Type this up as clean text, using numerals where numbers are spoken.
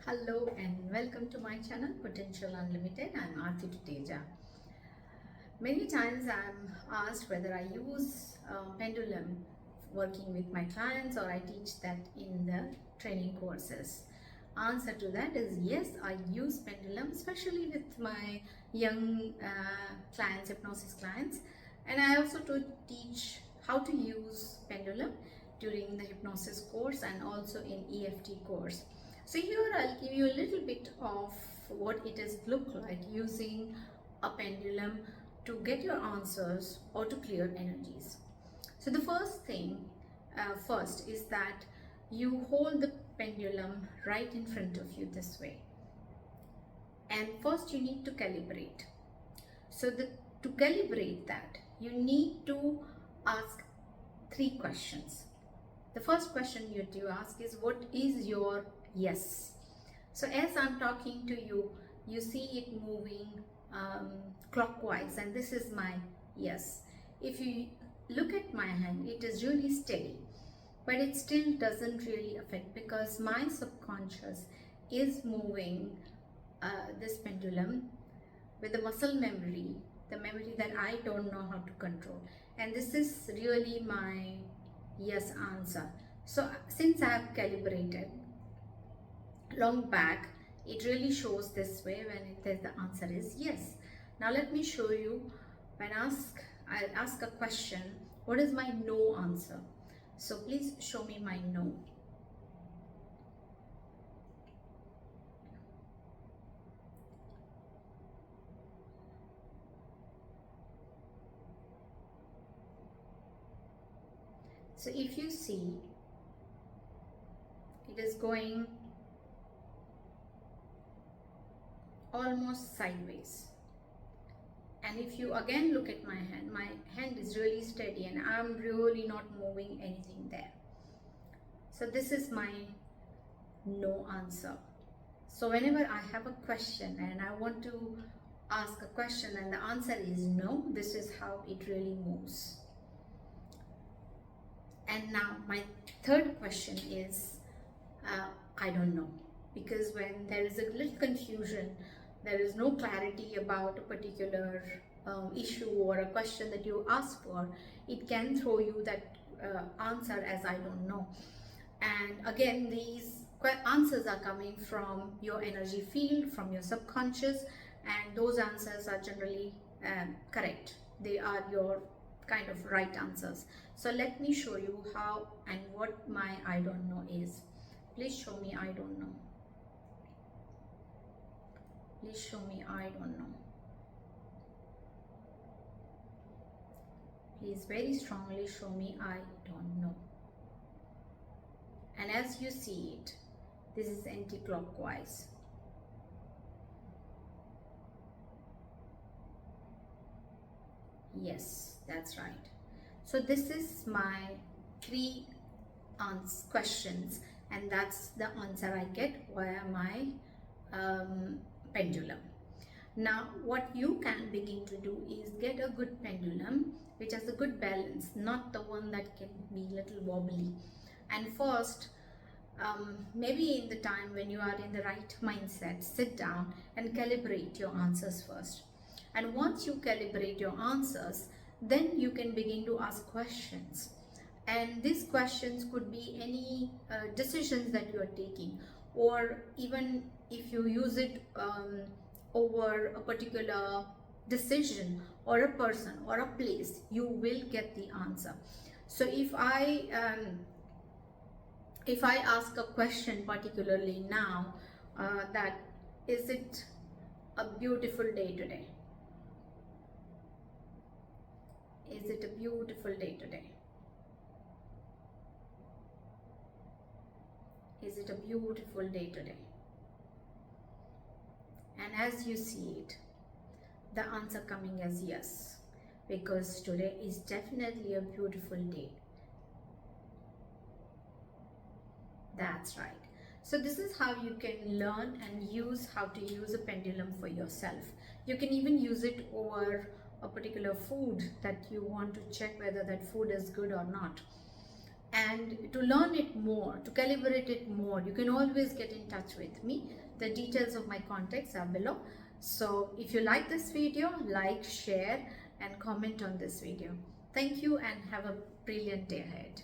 Hello and welcome to my channel Potential Unlimited. I'm Aarti Tuteja. Many times I'm asked whether I use pendulum working with my clients or I teach that in the training courses. Answer to that is yes, I use pendulum, especially with my young clients, hypnosis clients, and I also teach how to use pendulum during the hypnosis course and also in EFT course. So here I'll give you a little bit of what it is look like using a pendulum to get your answers or to clear energies. So the first thing first is that you hold the pendulum right in front of you this way, and first you need to calibrate. To calibrate that, you need to ask three questions. The first question you have to ask is, what is your yes? So as I'm talking to you, you see it moving clockwise, and this is my yes. If you look at my hand, it is really steady, but it still doesn't really affect because my subconscious is moving this pendulum with the muscle memory, the memory that I don't know how to control, and this is really my yes answer. So since I have calibrated long back, it really shows this way when the answer is yes. Now let me show you. I'll ask a question, what is my no answer? So please show me my no. So if you see, it is going almost sideways. And if you again look at my hand is really steady and I'm really not moving anything there. So this is my no answer. So whenever I have a question and I want to ask a question and the answer is no, this is how it really moves. And now my third question is, I don't know. Because when there is a little confusion, there is no clarity about a particular issue or a question that you ask for, it can throw you that answer as I don't know. And again, these answers are coming from your energy field, from your subconscious, and those answers are generally correct. They are your kind of right answers. So let me show you how and what my I don't know is. Please show me I don't know. Please show me I don't know. Please very strongly show me I don't know. And as you see it, this is anti-clockwise. Yes, that's right. So this is my three questions, and that's the answer I get via my pendulum. Now what you can begin to do is get a good pendulum which has a good balance, not the one that can be little wobbly. And first, maybe in the time when you are in the right mindset, sit down and calibrate your answers first. And once you calibrate your answers, then you can begin to ask questions. And these questions could be any decisions that you are taking, or even if you use it over a particular decision or a person or a place, you will get the answer. So if I ask a question particularly now, that is it a beautiful day today? Is it a beautiful day today? Is it a beautiful day today? And as you see it, the answer coming as yes, because today is definitely a beautiful day. That's right. So this is how you can learn and use how to use a pendulum for yourself. You can even use it over a particular food that you want to check whether that food is good or not. And to learn it more, to calibrate it more, you can always get in touch with me. The details of my contacts are below. So if you like this video, like, share and comment on this video. Thank you and have a brilliant day ahead.